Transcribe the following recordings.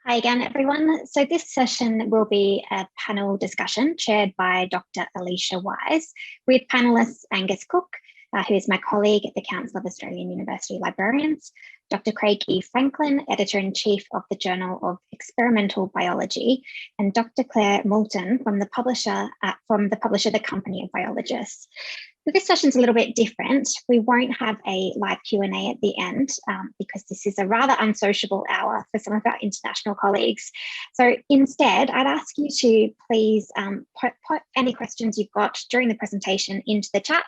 Hi again, everyone. So this session will be a panel discussion chaired by Dr. Alicia Wise with panellists Angus Cook, who is my colleague at the Council of Australian University Librarians, Dr. Craig E. Franklin, Editor-in-Chief of the Journal of Experimental Biology, and Dr. Claire Moulton from the publisher, the Company of Biologists. So this session's a little bit different. We won't have a live Q&A at the end because this is a rather unsociable hour for some of our international colleagues. So instead, I'd ask you to please put any questions you've got during the presentation into the chat.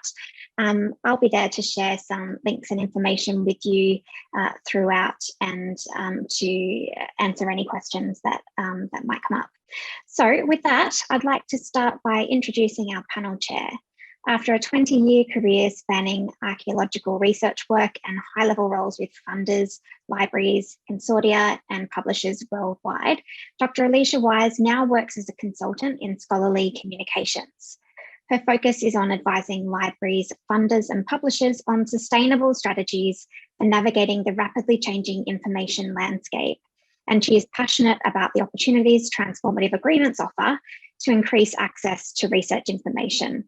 I'll be there to share some links and information with you throughout and to answer any questions that might come up. So with that, I'd like to start by introducing our panel chair. After a 20-year career spanning archaeological research work and high-level roles with funders, libraries, consortia, and publishers worldwide, Dr. Alicia Wise now works as a consultant in scholarly communications. Her focus is on advising libraries, funders, and publishers on sustainable strategies for navigating the rapidly changing information landscape. And she is passionate about the opportunities transformative agreements offer to increase access to research information.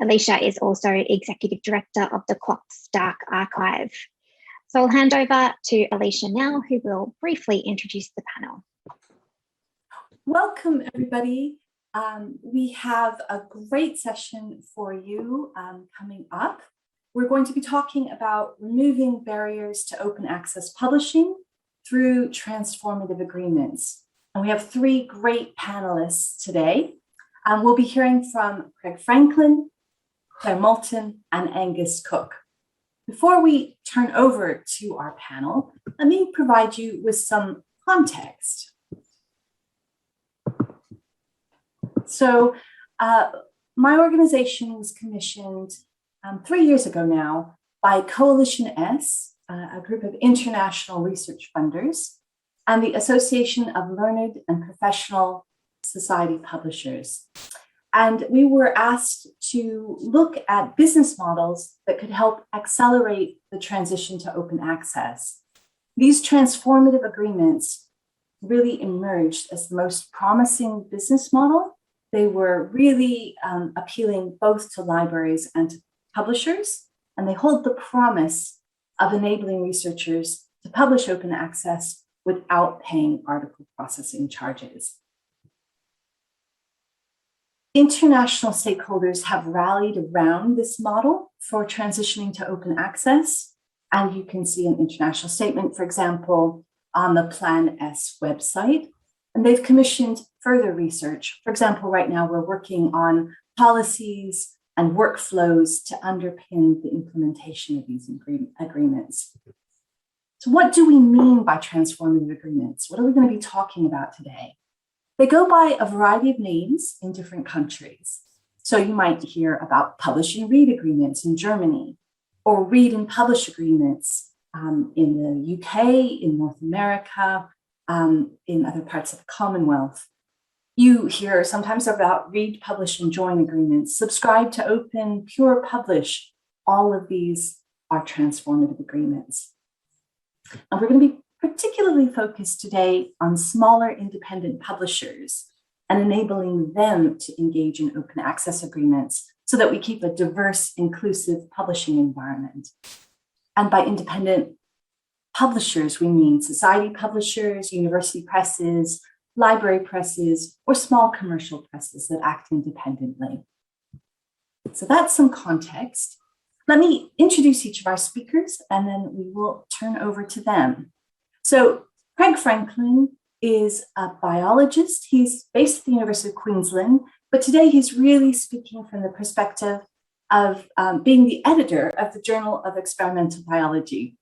Alicia is also Executive Director of the CLOCKSS Dark Archive. So I'll hand over to Alicia now, who will briefly introduce the panel. Welcome, everybody. We have a great session for you coming up. We're going to be talking about removing barriers to open access publishing through transformative agreements. And we have three great panelists today. We'll be hearing from Craig Franklin, Claire Moulton, and Angus Cook. Before we turn over to our panel, let me provide you with some context. So my organization was commissioned 3 years ago now by Coalition-S, a group of international research funders, and the Association of Learned and Professional Society Publishers. And we were asked to look at business models that could help accelerate the transition to open access. These transformative agreements really emerged as the most promising business model. They were really appealing both to libraries and to publishers, and they hold the promise of enabling researchers to publish open access without paying article processing charges. International stakeholders have rallied around this model for transitioning to open access. And you can see an international statement, for example, on the Plan S website. And they've commissioned further research. For example, right now we're working on policies and workflows to underpin the implementation of these agreements. So what do we mean by transformative agreements? What are we going to be talking about today? They go by a variety of names in different countries. So you might hear about publish and read agreements in Germany, or read and publish agreements in the UK, in North America, in other parts of the Commonwealth. You hear sometimes about read, publish, and join agreements, subscribe to open, pure publish. All of these are transformative agreements. And we're going to be particularly focused today on smaller independent publishers and enabling them to engage in open access agreements so that we keep a diverse, inclusive publishing environment. And by independent publishers, we mean society publishers, university presses, library presses, or small commercial presses that act independently. So that's some context. Let me introduce each of our speakers, and then we will turn over to them. So Craig Franklin is a biologist. He's based at the University of Queensland, but today he's really speaking from the perspective of being the editor of the Journal of Experimental Biology.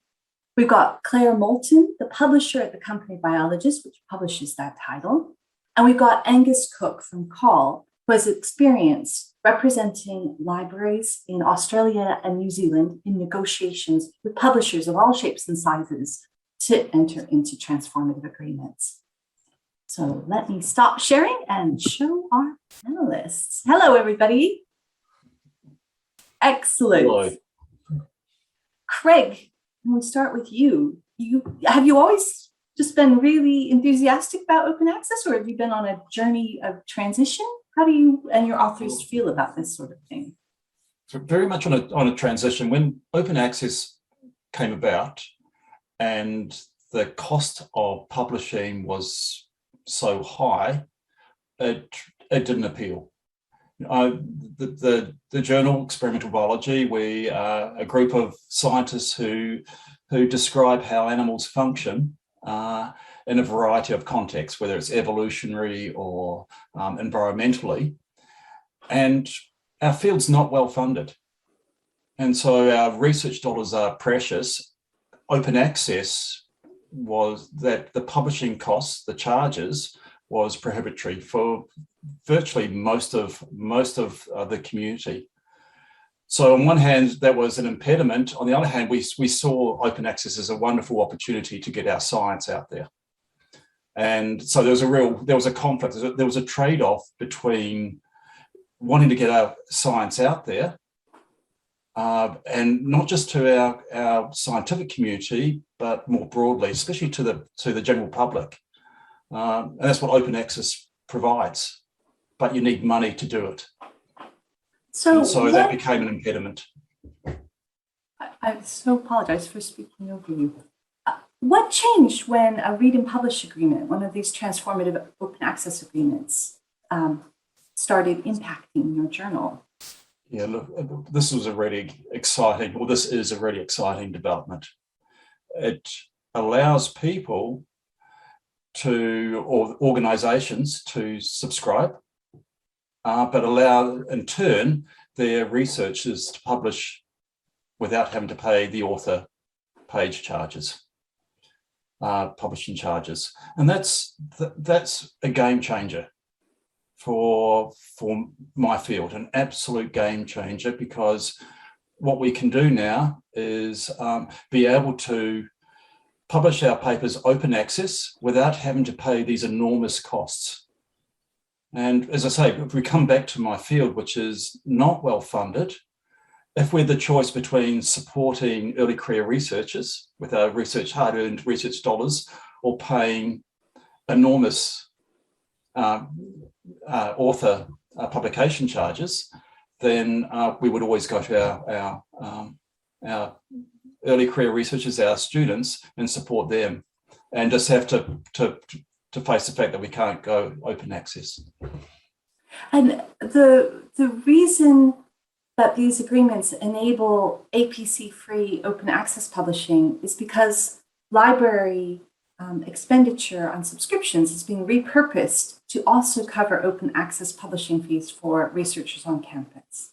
We've got Claire Moulton, the publisher at the Company of Biologists, which publishes that title. And we've got Angus Cook from CAUL, who has experience representing libraries in Australia and New Zealand in negotiations with publishers of all shapes and sizes to enter into transformative agreements. So let me stop sharing and show our panelists. Hello, everybody. Excellent. Hello. Craig, can we start with you? Have you always just been really enthusiastic about open access, or have you been on a journey of transition? How do you and your authors feel about this sort of thing? So very much on a transition. When open access came about and the cost of publishing was so high, it didn't appeal. The journal Experimental Biology, we are a group of scientists who describe how animals function in a variety of contexts, whether it's evolutionary or environmentally. And our field's not well funded. And so our research dollars are precious. Open access was that the publishing costs, the charges, was prohibitory for virtually most of the community. So on one hand, that was an impediment. On the other hand, we saw open access as a wonderful opportunity to get our science out there. And so there was a conflict. There was a trade-off between wanting to get our science out there, and not just to our scientific community, but more broadly, especially to the general public. And that's what open access provides, but you need money to do it. So that became an impediment. I so apologize for speaking over you. What changed when a read and publish agreement, one of these transformative open access agreements, started impacting your journal? Yeah, look, this is a really exciting development. It allows people or organizations to subscribe, but allow in turn their researchers to publish without having to pay the author page charges, publishing charges. And that's a game changer for my field, an absolute game changer, because what we can do now is be able to publish our papers open access without having to pay these enormous costs. And as I say, if we come back to my field, which is not well funded, if we're the choice between supporting early career researchers with our hard-earned research dollars, or paying enormous author publication charges, then we would always go to our early career researchers, our students, and support them, and just have to face the fact that we can't go open access. And the reason that these agreements enable APC-free open access publishing is because library expenditure on subscriptions is being repurposed to also cover open access publishing fees for researchers on campus.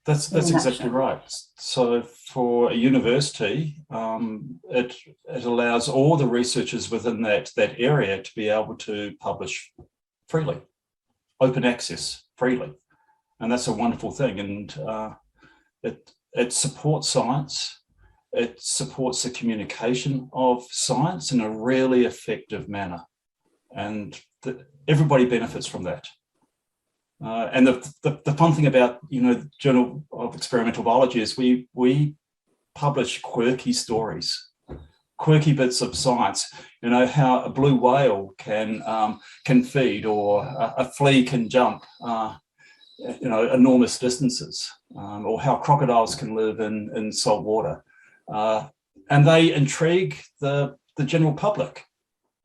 That's exactly right. So for a university, it allows all the researchers within that area to be able to publish freely, open access freely. And that's a wonderful thing. And it supports science. It supports the communication of science in a really effective manner. And everybody benefits from that. And the fun thing about, the Journal of Experimental Biology is we publish quirky stories, quirky bits of science. How a blue whale can feed, or a flea can jump, enormous distances, or how crocodiles can live in salt water. And they intrigue the general public.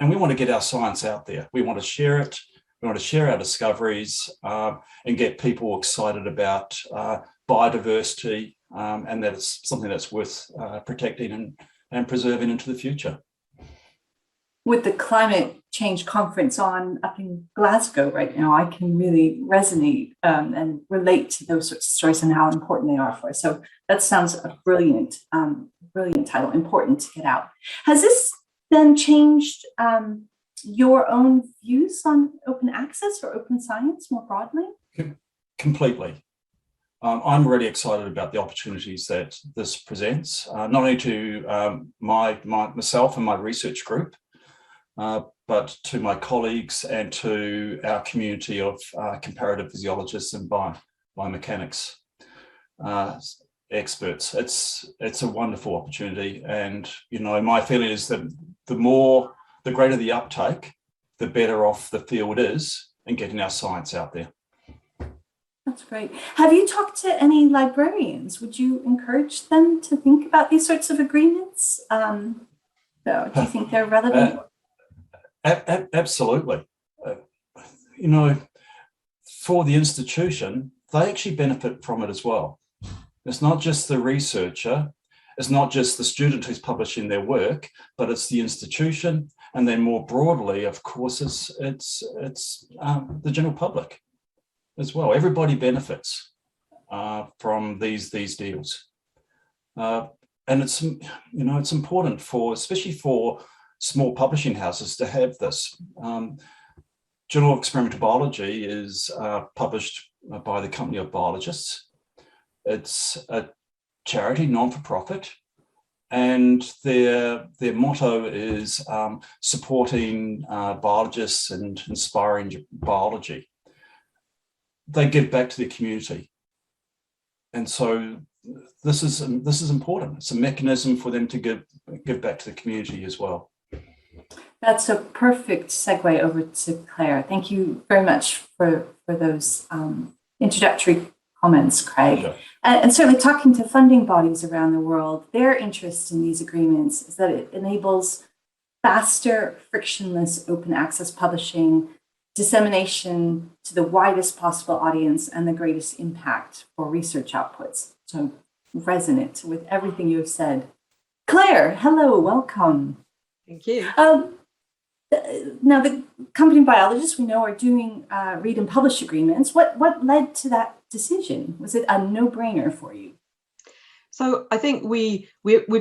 And we want to get our science out there. We want to share it. We want to share our discoveries and get people excited about biodiversity, and that it's something that's worth protecting and preserving into the future. With the climate change conference on up in Glasgow right now, I can really resonate and relate to those sorts of stories and how important they are for us. So that sounds a brilliant title, important to get out. Has this then changed your own views on open access or open science more broadly? Completely. I'm really excited about the opportunities that this presents, not only to myself and my research group, but to my colleagues and to our community of comparative physiologists and biomechanics. experts. It's a wonderful opportunity, and my feeling is that the greater the uptake, the better off the field is in getting our science out there. That's great. Have you talked to any librarians? Would you encourage them to think about these sorts of agreements? Do you think they're relevant? Absolutely. For the institution, they actually benefit from it as well. It's not just the researcher, it's not just the student who's publishing their work, but it's the institution, and then more broadly, of course, it's the general public as well. Everybody benefits from these deals, and it's important especially for small publishing houses to have this. Journal of Experimental Biology is published by the company of Biologists. It's a charity, non-for-profit, and their motto is supporting biologists and inspiring biology. They give back to the community, and so this is important. It's a mechanism for them to give back to the community as well. That's a perfect segue over to Claire. Thank you very much for those introductory comments, Craig. Sure. And certainly talking to funding bodies around the world, their interest in these agreements is that it enables faster, frictionless open access publishing, dissemination to the widest possible audience, and the greatest impact for research outputs. So resonant with everything you have said. Claire, hello, welcome. Thank you. Now, the company Biologists, we know, are doing read and publish agreements. What led to that decision? Was it a no-brainer for you? So I think we've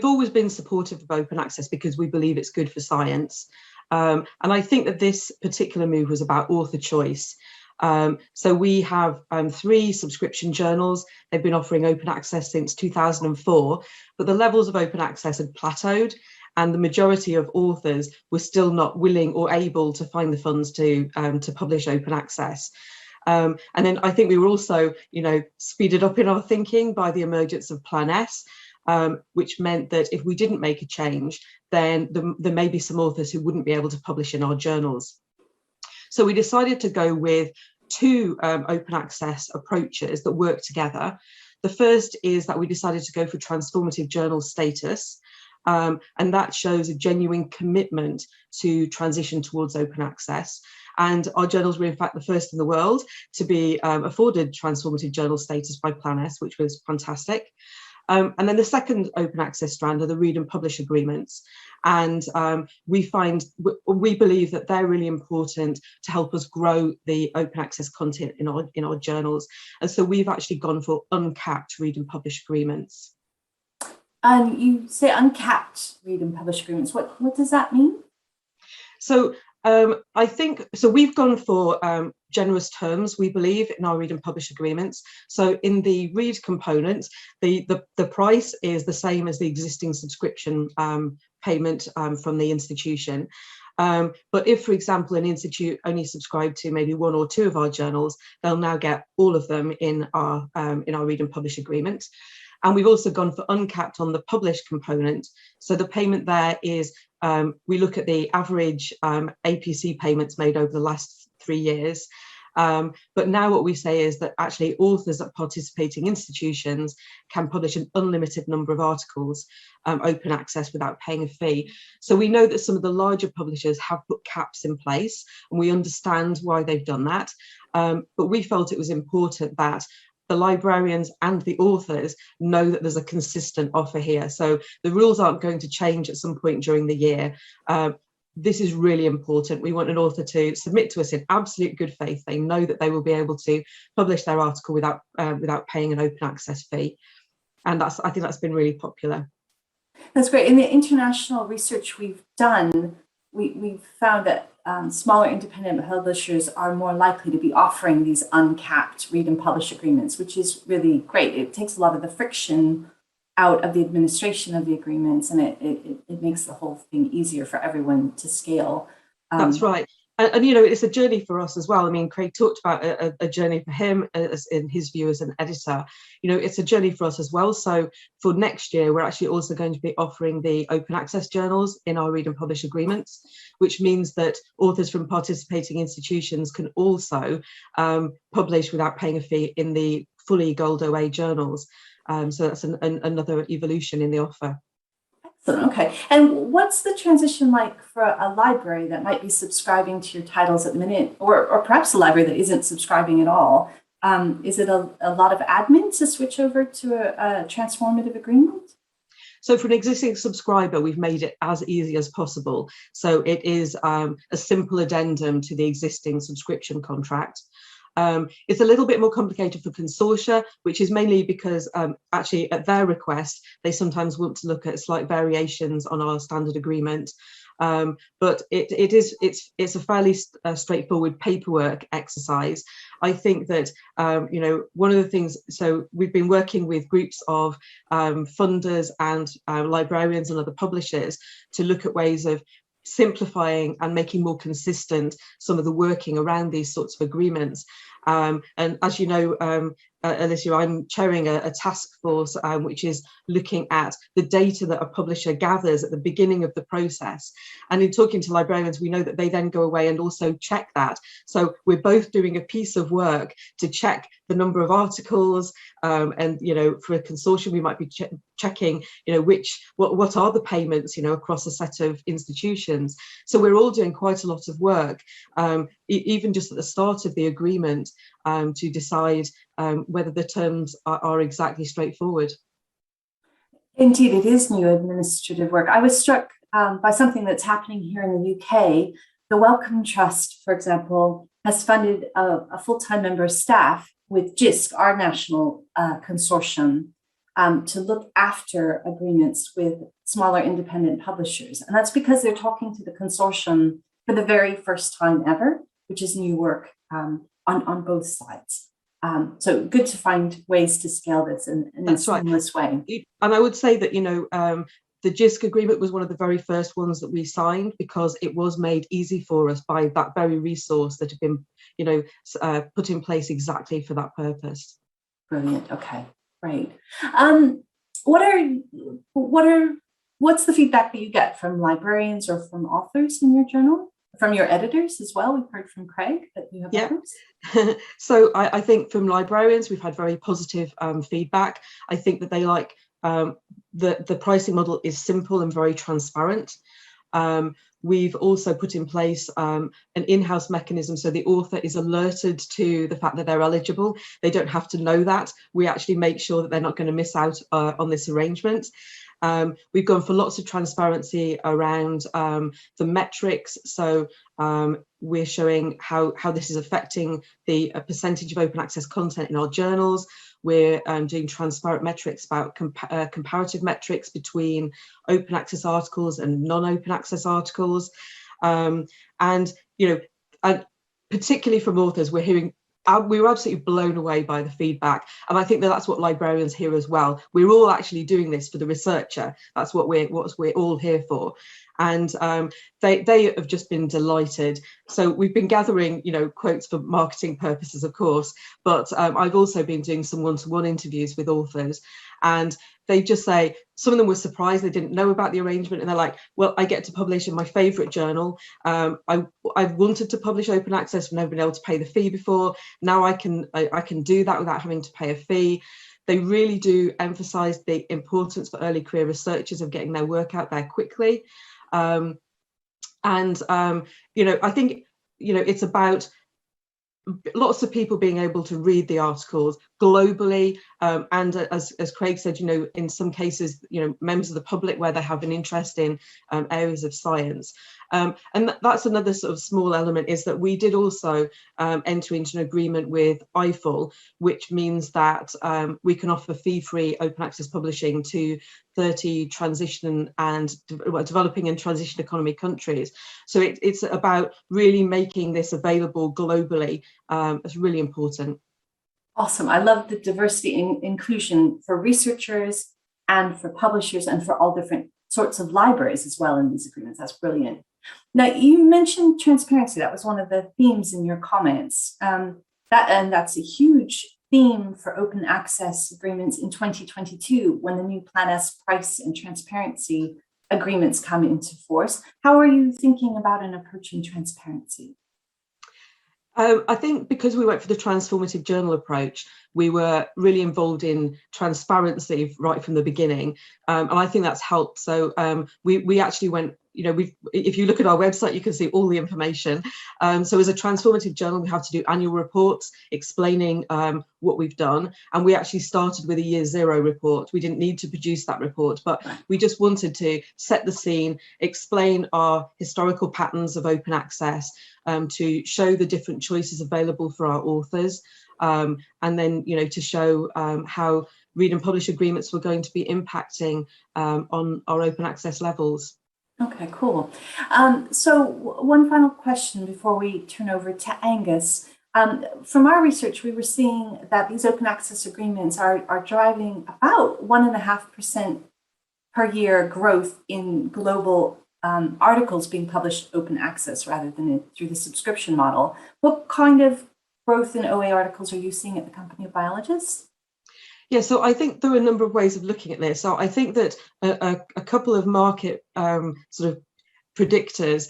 always been supportive of open access because we believe it's good for science. And I think that this particular move was about author choice. So we have 3 subscription journals. They've been offering open access since 2004, but the levels of open access had plateaued, and the majority of authors were still not willing or able to find the funds to publish open access. And then I think we were also, speeded up in our thinking by the emergence of Plan S, which meant that if we didn't make a change, then there may be some authors who wouldn't be able to publish in our journals. So we decided to go with 2 open access approaches that work together. The first is that we decided to go for transformative journal status. And that shows a genuine commitment to transition towards open access. And our journals were in fact the first in the world to be afforded transformative journal status by Plan S, which was fantastic. And then the second open access strand are the read and publish agreements. And we believe that they're really important to help us grow the open access content in our journals. And so we've actually gone for uncapped read and publish agreements. And you say uncapped read and publish agreements. What does that mean? So I think, we've gone for generous terms, we believe, in our read and publish agreements. So in the read component, the price is the same as the existing subscription payment from the institution. But if, for example, an institute only subscribed to maybe 1 or 2 of our journals, they'll now get all of them in our read and publish agreement. And we've also gone for uncapped on the published component. So the payment there is, we look at the average APC payments made over the last 3 years. But now what we say is that actually authors at participating institutions can publish an unlimited number of articles, open access without paying a fee. So we know that some of the larger publishers have put caps in place, and we understand why they've done that. But we felt it was important that the librarians and the authors know that there's a consistent offer here. So the rules aren't going to change at some point during the year. This is really important. We want an author to submit to us in absolute good faith. They know that they will be able to publish their article without paying an open access fee. And I think that's been really popular. That's great. In the international research we've done, we've found that smaller independent publishers are more likely to be offering these uncapped read and publish agreements, which is really great. It takes a lot of the friction out of the administration of the agreements, and it makes the whole thing easier for everyone to scale. That's right. And you know, it's a journey for us as well. I mean, Craig talked about a journey for him as in his view as an editor. You know, it's a journey for us as well. So for next year, we're actually also going to be offering the open access journals in our read and publish agreements, which means that authors from participating institutions can also publish without paying a fee in the fully Gold OA journals. So that's another evolution in the offer. Excellent. Okay. And what's the transition like for a library that might be subscribing to your titles at the minute, or perhaps a library that isn't subscribing at all? Is it a lot of admin to switch over to a transformative agreement? So for an existing subscriber, we've made it as easy as possible. So it is a simple addendum to the existing subscription contract. It's a little bit more complicated for consortia, which is mainly because actually at their request, they sometimes want to look at slight variations on our standard agreement. But it's a fairly straightforward paperwork exercise. I think that, you know, one of the things, so we've been working with groups of funders and librarians and other publishers to look at ways of simplifying and making more consistent some of the working around these sorts of agreements. And as you know, Alicia, I'm chairing a task force which is looking at the data that a publisher gathers at the beginning of the process. And in talking to librarians, we know that they then go away and also check that. So we're both doing a piece of work to check the number of articles, and, you know, for a consortium, we might be checking, you know, what are the payments, you know, across a set of institutions. So we're all doing quite a lot of work, even just at the start of the agreement, to decide whether the terms are exactly straightforward. Indeed, it is new administrative work. I was struck by something that's happening here in the UK. The Wellcome Trust, for example, has funded a full-time member of staff with GISC, our national consortium, to look after agreements with smaller independent publishers. And that's because they're talking to the consortium for the very first time ever, which is new work on both sides. So good to find ways to scale this in a seamless way. And I would say that, you know, the GISC agreement was one of the very first ones that we signed because it was made easy for us by that very resource that had been, you know, put in place exactly for that purpose. Brilliant. Okay, great. What's the feedback that you get from librarians or from authors in your journal? From your editors as well? We've heard from Craig that you have others. So I think from librarians, we've had very positive feedback. I think that they like the pricing model is simple and very transparent. We've also put in place an in-house mechanism so the author is alerted to the fact that they're eligible. They don't have to know that. We actually make sure that they're not going to miss out on this arrangement. We've gone for lots of transparency around the metrics. So we're showing how this is affecting the percentage of open access content in our journals. We're doing transparent metrics about comparative metrics between open access articles and non-open access articles. And, you know, and particularly from authors, we were absolutely blown away by the feedback. And I think that that's what librarians hear as well. We're all actually doing this for the researcher. That's what we're all here for. And they have just been delighted. So we've been gathering, you know, quotes for marketing purposes, of course, but I've also been doing some one-to-one interviews with authors, and they just say, some of them were surprised they didn't know about the arrangement, and they're like, well, I get to publish in my favourite journal. I've wanted to publish open access, but never been able to pay the fee before. Now I can do that without having to pay a fee. They really do emphasise the importance for early career researchers of getting their work out there quickly. You know, I think, you know, it's about lots of people being able to read the articles globally, and as Craig said, you know, in some cases, you know, members of the public where they have an interest in areas of science. And that's another sort of small element, is that we did also enter into an agreement with EIFL, which means that we can offer fee-free open access publishing to 30 transition and developing and transition economy countries. So it's about really making this available globally. It's really important. Awesome. I love the diversity and inclusion for researchers and for publishers and for all different sorts of libraries as well in these agreements. That's brilliant. Now, you mentioned transparency. That was one of the themes in your comments. That's a huge theme for open access agreements in 2022 when the new Plan S price and transparency agreements come into force. How are you thinking about and approaching transparency? I think because we went for the transformative journal approach, we were really involved in transparency right from the beginning, and I think that's helped. So we actually went, if you look at our website, you can see all the information. So as a transformative journal, we have to do annual reports explaining what we've done, and we actually started with a year zero report. We didn't need to produce that report, but we just wanted to set the scene, explain our historical patterns of open access, to show the different choices available for our authors, and then to show how read and publish agreements were going to be impacting on our open access levels. Okay, cool. So one final question before we turn over to Angus. From our research, we were seeing that these open access agreements are driving about 1.5% per year growth in global articles being published open access rather than through the subscription model. What kind of growth in OA articles are you seeing at the company of Biologists? Yeah, so I think there are a number of ways of looking at this. So I think that a couple of market sort of predictors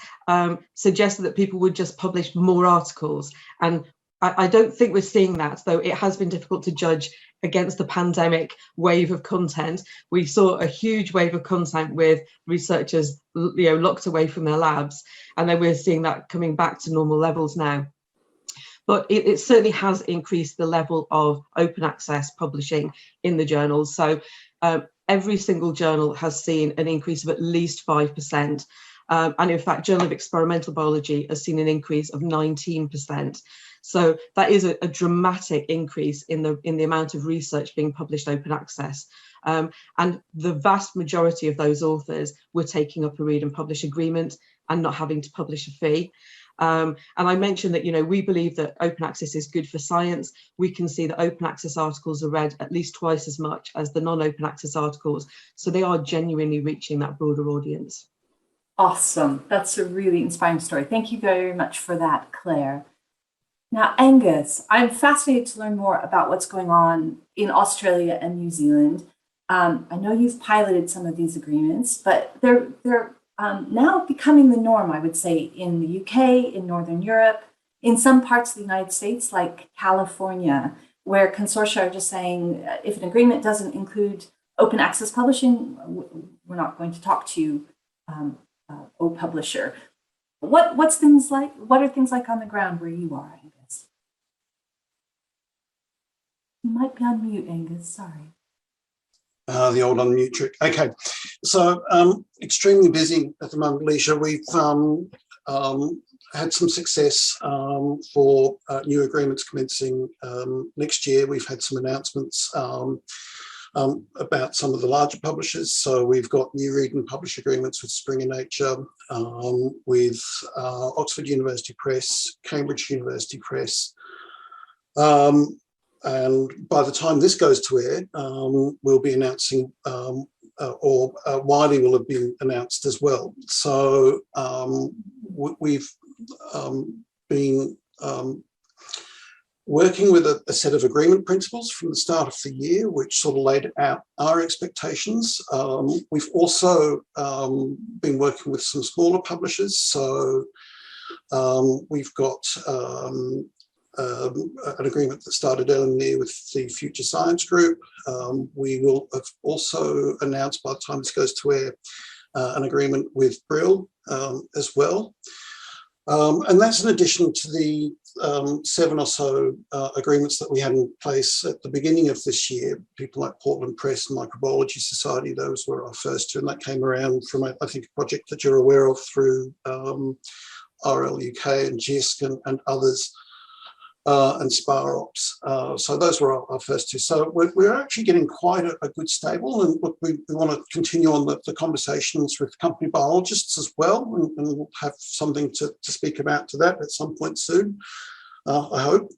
suggested that people would just publish more articles. And I don't think we're seeing that, though it has been difficult to judge against the pandemic wave of content. We saw a huge wave of content with researchers locked away from their labs, and then we're seeing that coming back to normal levels now. But it certainly has increased the level of open access publishing in the journals. So every single journal has seen an increase of at least 5%. And in fact, Journal of Experimental Biology has seen an increase of 19%. So that is a dramatic increase in the amount of research being published open access. And the vast majority of those authors were taking up a read and publish agreement and not having to publish a fee. And I mentioned that, we believe that open access is good for science. We can see that open access articles are read at least twice as much as the non-open access articles. So they are genuinely reaching that broader audience. Awesome. That's a really inspiring story. Thank you very much for that, Claire. Now, Angus, I'm fascinated to learn more about what's going on in Australia and New Zealand. I know you've piloted some of these agreements, but they're now becoming the norm, I would say, in the UK, in Northern Europe, in some parts of the United States, like California, where consortia are just saying, if an agreement doesn't include open access publishing, we're not going to talk to you, O publisher. What are things like on the ground where you are, Angus? You might be on mute, Angus, sorry. The old unmute trick. Okay, so extremely busy at the moment, Alicia. We've had some success for new agreements commencing next year. We've had some announcements about some of the larger publishers. So we've got new read and publish agreements with Springer Nature, with Oxford University Press, Cambridge University Press. And by the time this goes to air, we'll be announcing, or Wiley will have been announced as well. So we've been working with a set of agreement principles from the start of the year, which sort of laid out our expectations. We've also been working with some smaller publishers. So we've got an agreement that started earlier in the year with the Future Science Group. We will have also announced, by the time this goes to air, an agreement with Brill as well. And that's in addition to the 7 or so agreements that we had in place at the beginning of this year. People like Portland Press and Microbiology Society, those were our first two, and that came around from, I think, a project that you're aware of through RL UK and JISC and others. And SPAROPS. So those were our first two. So we're actually getting quite a good stable, and look, we want to continue on the conversations with company biologists as well, and we'll have something to speak about to that at some point soon, I hope.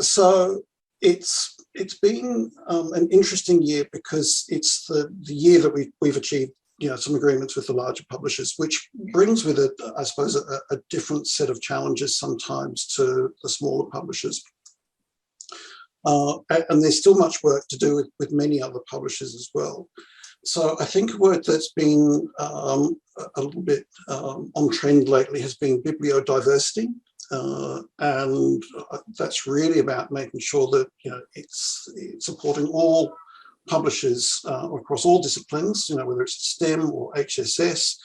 So it's been an interesting year because it's the year that we've achieved some agreements with the larger publishers, which brings with it, I suppose, a different set of challenges sometimes to the smaller publishers. And there's still much work to do with many other publishers as well. So I think a word that's been a little bit on trend lately has been bibliodiversity. And that's really about making sure that it's supporting all publishers across all disciplines, whether it's STEM or HSS,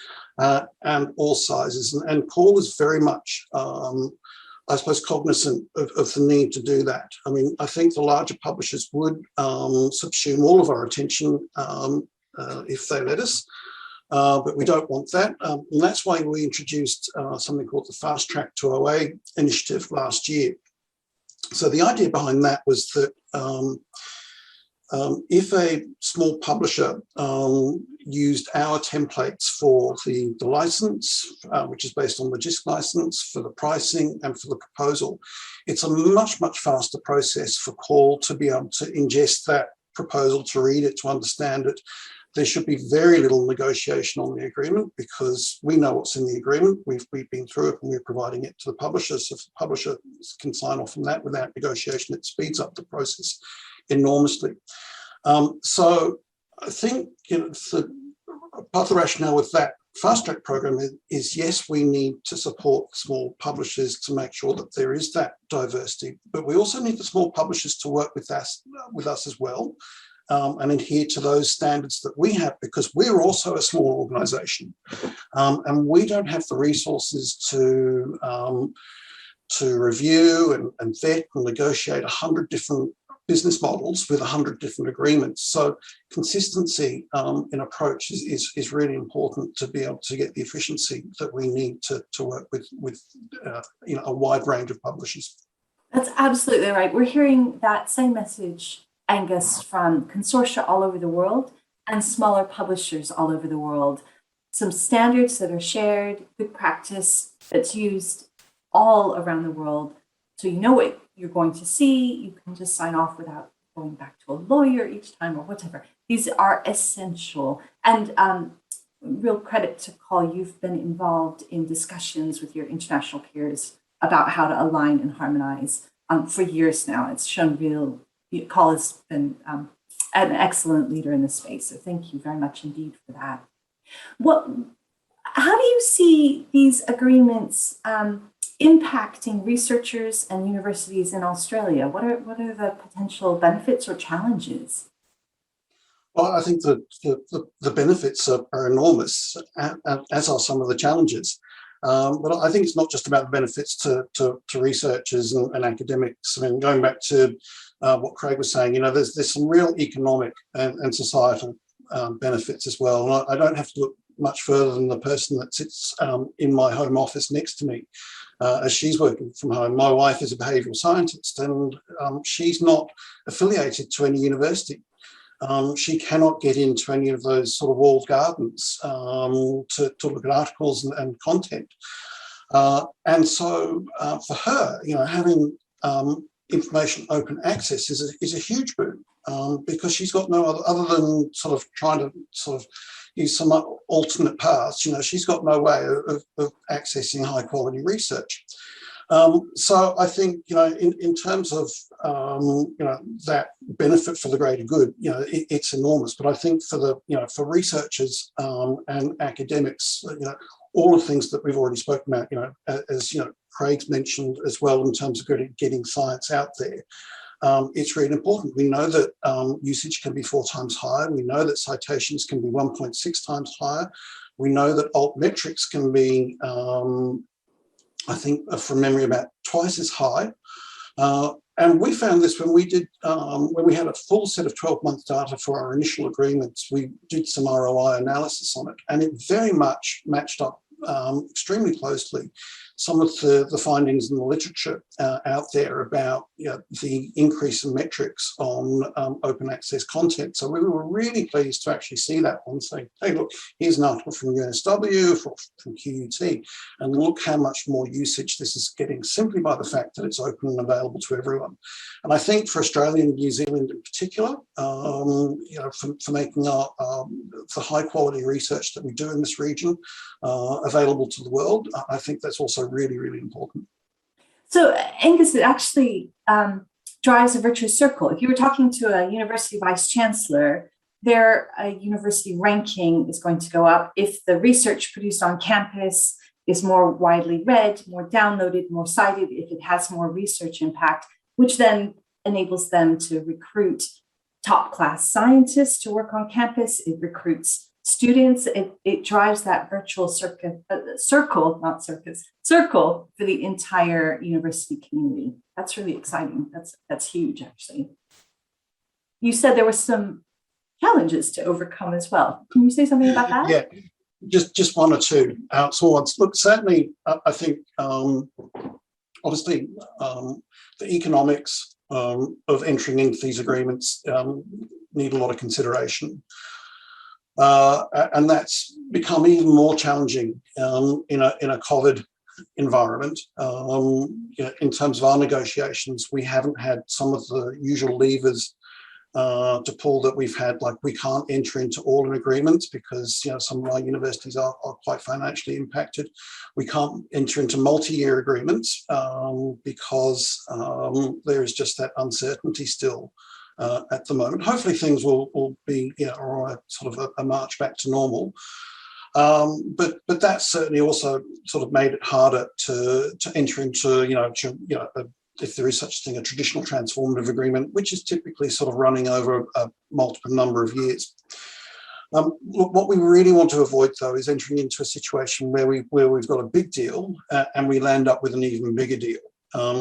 and all sizes. And CAUL is very much, I suppose, cognizant of the need to do that. I mean, I think the larger publishers would subsume all of our attention if they let us, but we don't want that. And that's why we introduced something called the Fast Track to OA initiative last year. So the idea behind that was that if a small publisher used our templates for the license, which is based on the GISC license, for the pricing and for the proposal, it's a much, much faster process for CAUL to be able to ingest that proposal, to read it, to understand it. There should be very little negotiation on the agreement because we know what's in the agreement. We've been through it and we're providing it to the publisher. So if the publisher can sign off on that without negotiation, it speeds up the process enormously. So I think part of the rationale with that fast track program is yes, we need to support small publishers to make sure that there is that diversity, but we also need the small publishers to work with us as well. And adhere to those standards that we have, because we're also a small organisation, and we don't have the resources to review and vet and negotiate 100 different business models with 100 different agreements. So consistency in approach is really important to be able to get the efficiency that we need to work with a wide range of publishers. That's absolutely right. We're hearing that same message, Angus, from consortia all over the world and smaller publishers all over the world. Some standards that are shared, good practice that's used all around the world. So you know what you're going to see. You can just sign off without going back to a lawyer each time or whatever. These are essential. And real credit to CAUL, you've been involved in discussions with your international peers about how to align and harmonize for years now. It's shown CAUL has been an excellent leader in this space, so thank you very much indeed for that. How do you see these agreements impacting researchers and universities in Australia? What are the potential benefits or challenges? Well, I think the benefits are enormous, as are some of the challenges. But I think it's not just about the benefits to researchers and academics. I mean, going back to what Craig was saying, there's some real economic and societal benefits as well. And I don't have to look much further than the person that sits in my home office next to me as she's working from home. My wife is a behavioural scientist, and she's not affiliated to any university. She cannot get into any of those sort of walled gardens to look at articles and content. And so for her, having information open access is a huge boon because she's got no other than sort of trying to sort of use some alternate paths. She's got no way of accessing high quality research. So I think, in terms of, that benefit for the greater good, it's enormous. But I think for researchers and academics, all the things that we've already spoken about, as Craig's mentioned as well, in terms of getting science out there, it's really important. We know that usage can be 4 times higher. We know that citations can be 1.6 times higher. We know that altmetrics can be I think from memory about twice as high. And we found this when we had a full set of 12-month data for our initial agreements. We did some ROI analysis on it, and it very much matched up extremely closely some of the findings in the literature out there about the increase in metrics on open access content. So we were really pleased to actually see that one, saying, hey, look, here's an article from UNSW, from QUT, and look how much more usage this is getting simply by the fact that it's open and available to everyone. And I think for Australia and New Zealand in particular, for making the high quality research that we do in this region available to the world, I think that's also really, really important. So Angus, it actually drives a virtuous circle. If you were talking to a university vice chancellor, their university ranking is going to go up if the research produced on campus is more widely read, more downloaded, more cited, if it has more research impact, which then enables them to recruit top-class scientists to work on campus. It recruits students. It drives that virtual circle for the entire university community. That's really exciting. That's huge, actually. You said there were some challenges to overcome as well. Can you say something about that? Yeah, just one or two. Look, certainly, I think obviously the economics of entering into these agreements need a lot of consideration. And that's become even more challenging in a COVID environment. In terms of our negotiations, we haven't had some of the usual levers to pull that we've had, like we can't enter into all agreements because some of our universities are quite financially impacted. We can't enter into multi-year agreements because there is just that uncertainty still at the moment. Hopefully things will be on sort of a march back to normal. But that's certainly also sort of made it harder to enter into if there is such a thing, a traditional transformative agreement, which is typically sort of running over a multiple number of years. Look, what we really want to avoid, though, is entering into a situation where we've got a big deal and we land up with an even bigger deal,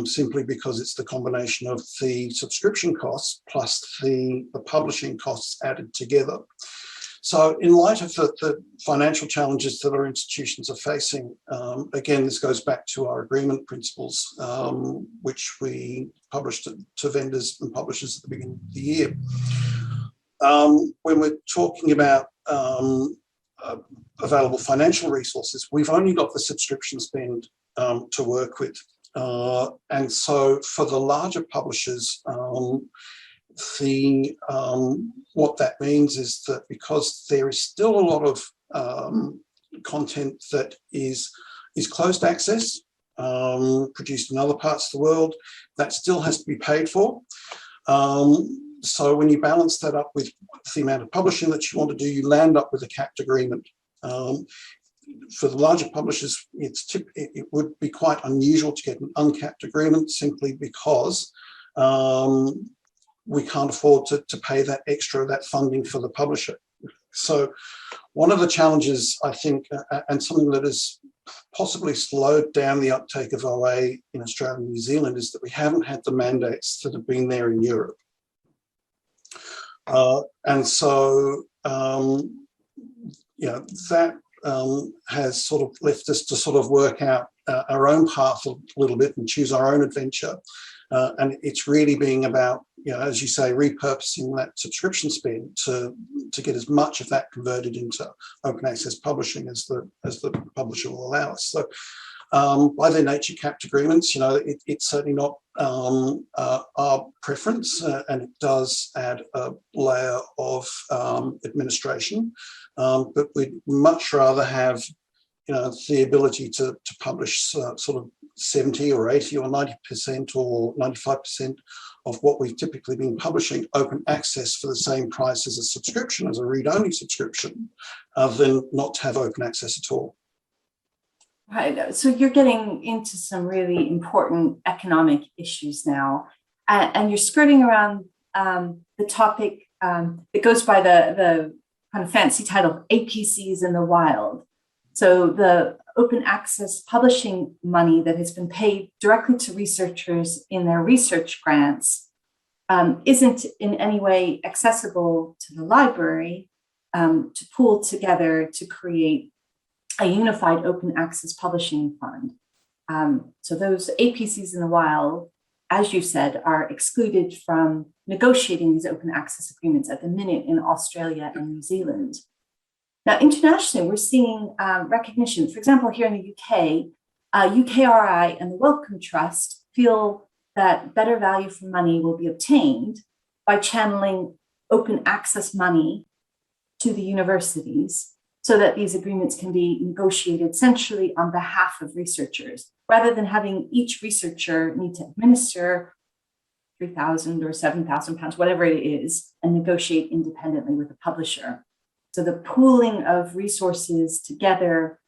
simply because it's the combination of the subscription costs plus the publishing costs added together. So in light of the financial challenges that our institutions are facing, again, this goes back to our agreement principles, which we published to vendors and publishers at the beginning of the year. When we're talking about available financial resources, we've only got the subscription spend to work with. And so for the larger publishers, what that means is that because there is still a lot of content that is closed access, produced in other parts of the world, that still has to be paid for. So when you balance that up with the amount of publishing that you want to do, you land up with a capped agreement. For the larger publishers, it would be quite unusual to get an uncapped agreement simply because we can't afford to pay that funding for the publisher. So one of the challenges, I think, and something that has possibly slowed down the uptake of OA in Australia and New Zealand, is that we haven't had the mandates that have been there in Europe. And so, that has sort of left us to sort of work out our own path a little bit and choose our own adventure. And it's really being about, as you say, repurposing that subscription spend to get as much of that converted into open access publishing as the publisher will allow us. So by their nature, capped agreements, it's certainly not our preference, and it does add a layer of administration, but we'd much rather have the ability to publish sort of 70 or 80 or 90% or 95% of what we've typically been publishing open access for the same price as a subscription, as a read-only subscription, than not to have open access at all. Right. So you're getting into some really important economic issues now, and you're skirting around the topic that goes by the kind of fancy title APCs in the wild. So the open access publishing money that has been paid directly to researchers in their research grants isn't in any way accessible to the library to pool together to create a unified open access publishing fund. So those APCs in the wild, as you said, are excluded from negotiating these open access agreements at the minute in Australia and New Zealand. Now, internationally, we're seeing recognition. For example, here in the UK, UKRI and the Wellcome Trust feel that better value for money will be obtained by channeling open access money to the universities so that these agreements can be negotiated centrally on behalf of researchers, rather than having each researcher need to administer £3,000 or £7,000, whatever it is, and negotiate independently with a publisher. So the pooling of resources together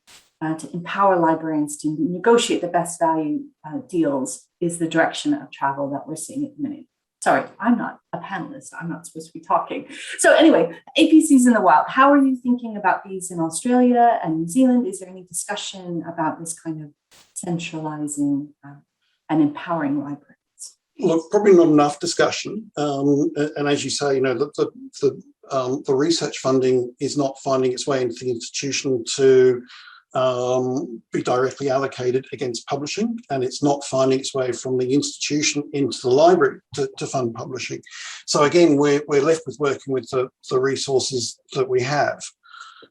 to empower librarians to negotiate the best value deals is the direction of travel that we're seeing at the minute. Sorry, I'm not a panelist. I'm not supposed to be talking. So anyway, APCs in the wild. How are you thinking about these in Australia and New Zealand? Is there any discussion about this kind of centralizing and empowering libraries? Look, probably not enough discussion. And as you say, you know, the research funding is not finding its way into the institution to be directly allocated against publishing, and it's not finding its way from the institution into the library to fund publishing. So again, we're left with working with the resources that we have.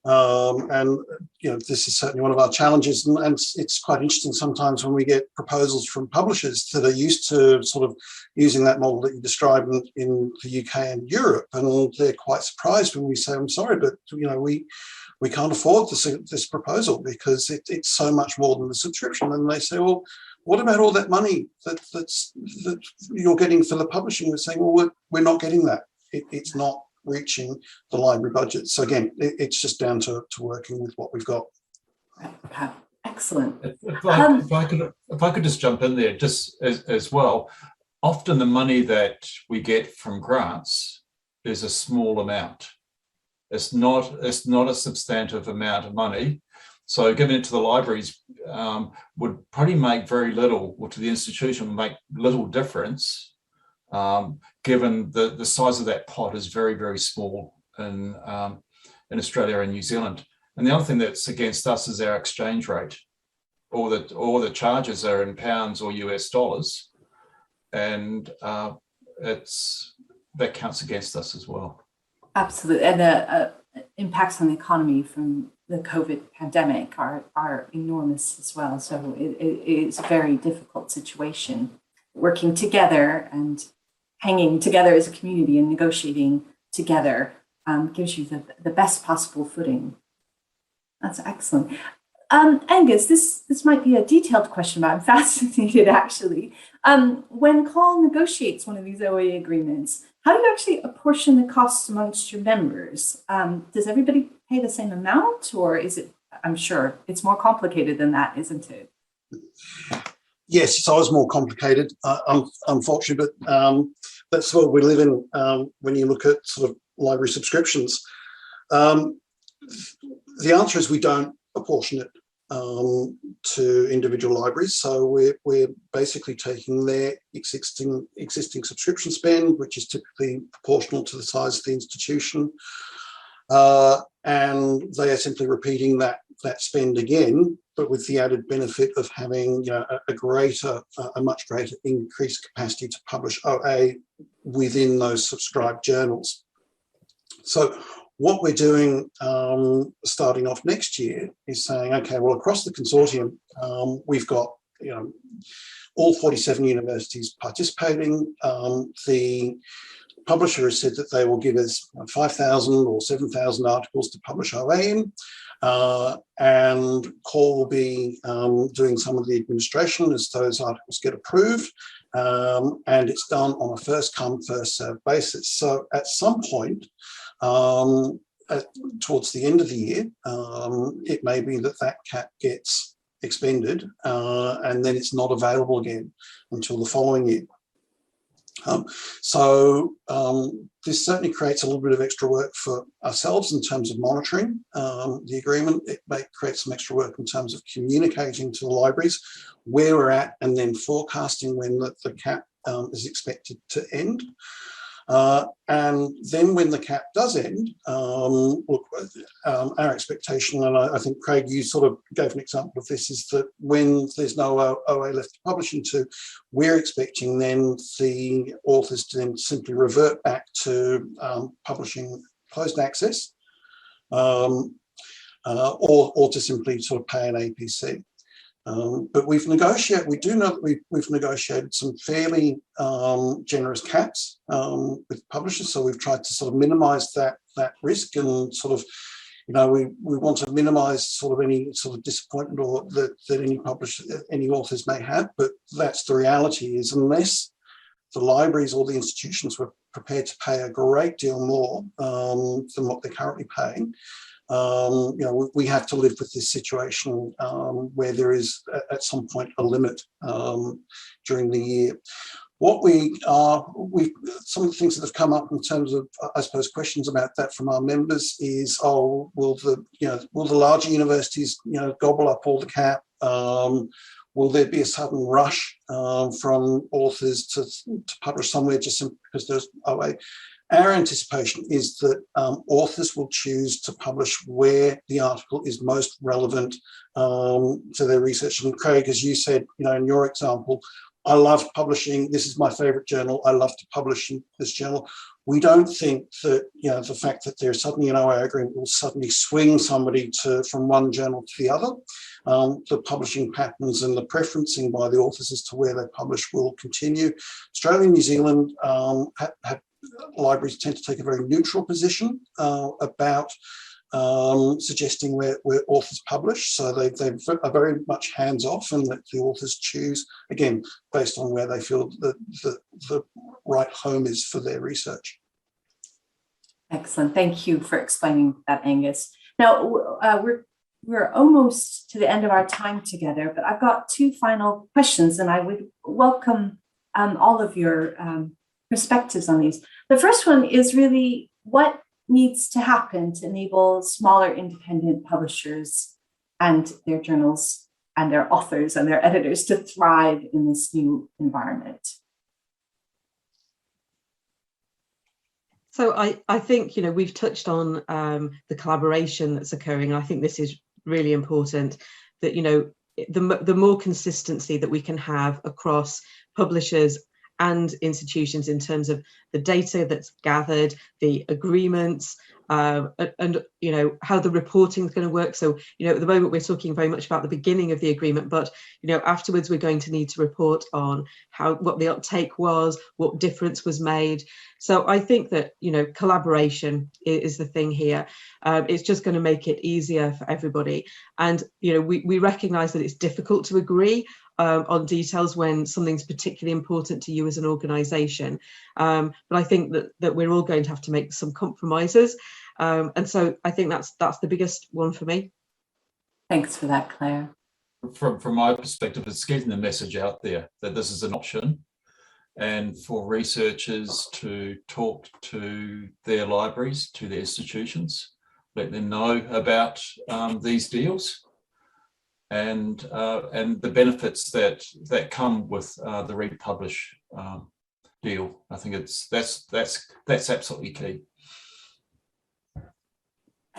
And you know, this is certainly one of our challenges, and it's quite interesting sometimes when we get proposals from publishers that are used to sort of using that model that you described in the UK and Europe, and they're quite surprised when we say, "I'm sorry, but you know, we can't afford this proposal because it's so much more than the subscription." And they say, "Well, what about all that money that you're getting for the publishing?" We're saying, "Well, we're not getting that. It's not reaching the library budget." So again, it's just down to working with what we've got. Okay. Excellent. If I could just jump in there just as well. Often the money that we get from grants is a small amount. It's not a substantive amount of money. So giving it to the libraries would probably make very little, or to the institution make little difference, given the size of that pot is very, very small in Australia and New Zealand. And the other thing that's against us is our exchange rate. All the charges are in pounds or US dollars, and that counts against us as well. Absolutely, and the impacts on the economy from the COVID pandemic are enormous as well. So it's a very difficult situation. Working together and hanging together as a community and negotiating together gives you the best possible footing. That's excellent. Angus, this might be a detailed question, but I'm fascinated actually. When CAUL negotiates one of these OA agreements, how do you actually apportion the costs amongst your members? Does everybody pay the same amount, or is it, I'm sure it's more complicated than that, isn't it? Yes, it's always more complicated, unfortunately, but that's what we live in when you look at sort of library subscriptions. The answer is we don't apportion it to individual libraries. So we're basically taking their existing subscription spend, which is typically proportional to the size of the institution, and they are simply repeating that spend again, but with the added benefit of having, you know, a much greater increased capacity to publish OA within those subscribed journals. So what we're doing starting off next year is saying, okay, well, across the consortium, we've got, you know, all 47 universities participating. The publisher has said that they will give us 5,000 or 7,000 articles to publish OA in, and CAUL will be doing some of the administration as those articles get approved, and it's done on a first come, first served basis. So at some point, towards the end of the year, it may be that cap gets expended and then it's not available again until the following year. So this certainly creates a little bit of extra work for ourselves in terms of monitoring the agreement. It may create some extra work in terms of communicating to the libraries where we're at and then forecasting when the cap is expected to end. And then when the cap does end, look, our expectation, and I think, Craig, you sort of gave an example of this, is that when there's no OA left to publish into, we're expecting then the authors to then simply revert back to publishing closed access, or to simply sort of pay an APC. But we do know that we've negotiated some fairly generous caps with publishers. So we've tried to sort of minimise that risk, and sort of, we want to minimise sort of any sort of disappointment or that any authors may have. But that's the reality, is unless the libraries or the institutions were prepared to pay a great deal more than what they're currently paying, we have to live with this situation where there is at some point a limit during the year. Some of the things that have come up in terms of, I suppose, questions about that from our members is, will the larger universities, gobble up all the cap? Will there be a sudden rush from authors to publish somewhere just simply because there's OA? Our anticipation is that authors will choose to publish where the article is most relevant to their research. And Craig, as you said, in your example, I love publishing. This is my favourite journal. I love to publish in this journal. We don't think that the fact that there's suddenly an OA agreement will suddenly swing somebody from one journal to the other. The publishing patterns and the preferencing by the authors as to where they publish will continue. Australia and New Zealand have libraries tend to take a very neutral position about suggesting where authors publish. So they are very much hands-off and let the authors choose, again, based on where they feel that the right home is for their research. Excellent. Thank you for explaining that, Angus. Now, we're almost to the end of our time together, but I've got two final questions, and I would welcome all of your perspectives on these. The first one is really, what needs to happen to enable smaller independent publishers and their journals and their authors and their editors to thrive in this new environment? So I think, we've touched on the collaboration that's occurring. I think this is really important, that, the more consistency that we can have across publishers and institutions in terms of the data that's gathered, the agreements, and how the reporting is going to work. So at the moment we're talking very much about the beginning of the agreement, but afterwards we're going to need to report on what the uptake was, what difference was made. So I think that collaboration is the thing here. It's just going to make it easier for everybody, and we recognise that it's difficult to agree on details when something's particularly important to you as an organisation. But I think that we're all going to have to make some compromises. And so I think that's the biggest one for me. Thanks for that, Claire. From my perspective, it's getting the message out there that this is an option, and for researchers to talk to their libraries, to their institutions, let them know about these deals. And the benefits that come with the republish deal. I think that's absolutely key.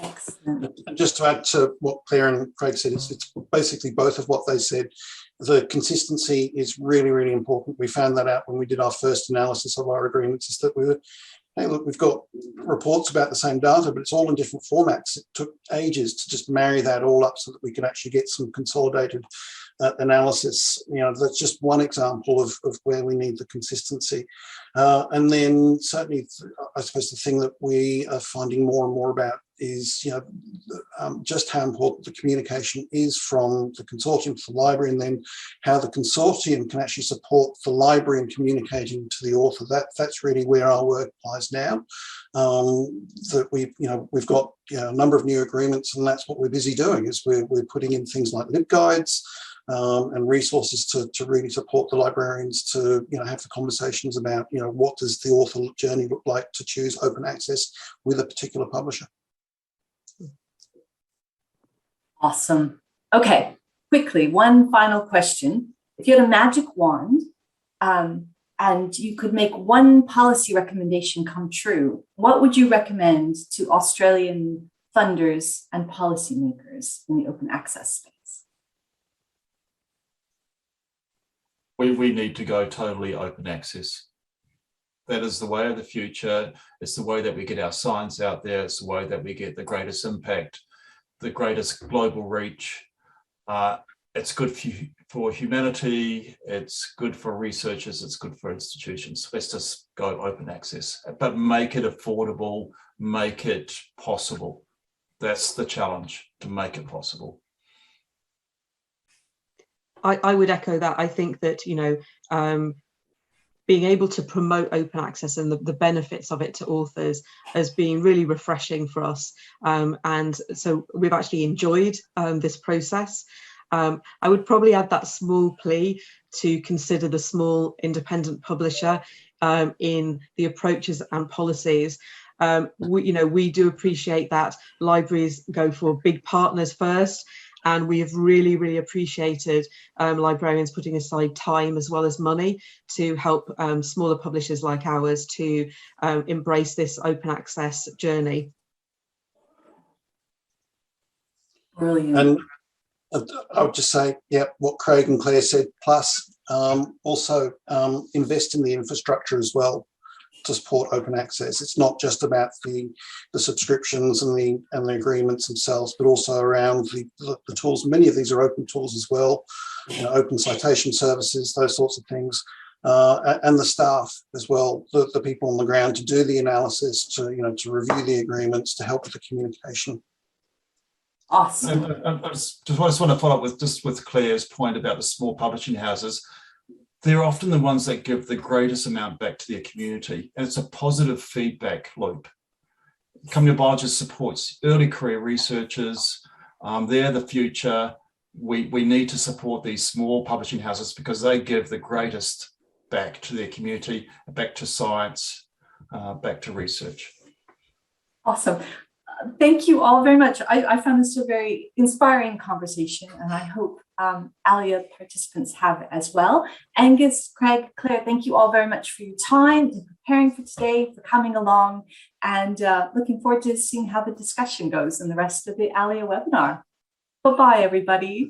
Excellent. And just to add to what Claire and Craig said, it's basically both of what they said. The consistency is really, really important. We found that out when we did our first analysis of our agreements, is that hey, look, we've got reports about the same data, but it's all in different formats. It took ages to just marry that all up so that we could actually get some consolidated analysis. That's just one example of where we need the consistency. And then certainly, I suppose the thing that we are finding more and more about is, just how important the communication is from the consortium to the library, and then how the consortium can actually support the library in communicating to the author. That's really where our work lies now. That we've got a number of new agreements, and that's what we're busy doing. Is we're putting in things like LibGuides and resources to really support the librarians to have the conversations about what does the author journey look like to choose open access with a particular publisher. Awesome. Okay, quickly, one final question. If you had a magic wand, and you could make one policy recommendation come true, what would you recommend to Australian funders and policymakers in the open access space? We need to go totally open access. That is the way of the future. It's the way that we get our science out there. It's the way that we get the greatest impact, the greatest global reach. It's good for humanity. It's good for researchers. It's good for institutions. Let's just go open access, but make it affordable, make it possible. That's the challenge, to make it possible. I would echo that. I think that, you know, being able to promote open access and the benefits of it to authors has been really refreshing for us. And so we've actually enjoyed this process. I would probably add that small plea to consider the small independent publisher in the approaches and policies. We do appreciate that libraries go for big partners first. And we have really, really appreciated librarians putting aside time as well as money to help smaller publishers like ours to embrace this open access journey. Brilliant. And I would just say, yeah, what Craig and Claire said, plus also invest in the infrastructure as well to support open access. It's not just about the subscriptions and the agreements themselves, but also around the tools. Many of these are open tools as well, you know, open citation services, those sorts of things, and the staff as well, the people on the ground to do the analysis, to review the agreements, to help with the communication. Awesome. I just want to follow up with Claire's point about the small publishing houses. They're often the ones that give the greatest amount back to their community, and it's a positive feedback loop. Company of Biologists supports early career researchers. They're the future. We need to support these small publishing houses because they give the greatest back to their community, back to science, back to research. Awesome. Thank you all very much. I found this a very inspiring conversation, and I hope ALIA participants have as well. Angus, Craig, Claire, thank you all very much for your time in preparing for today, for coming along, and looking forward to seeing how the discussion goes in the rest of the ALIA webinar. Bye-bye, everybody.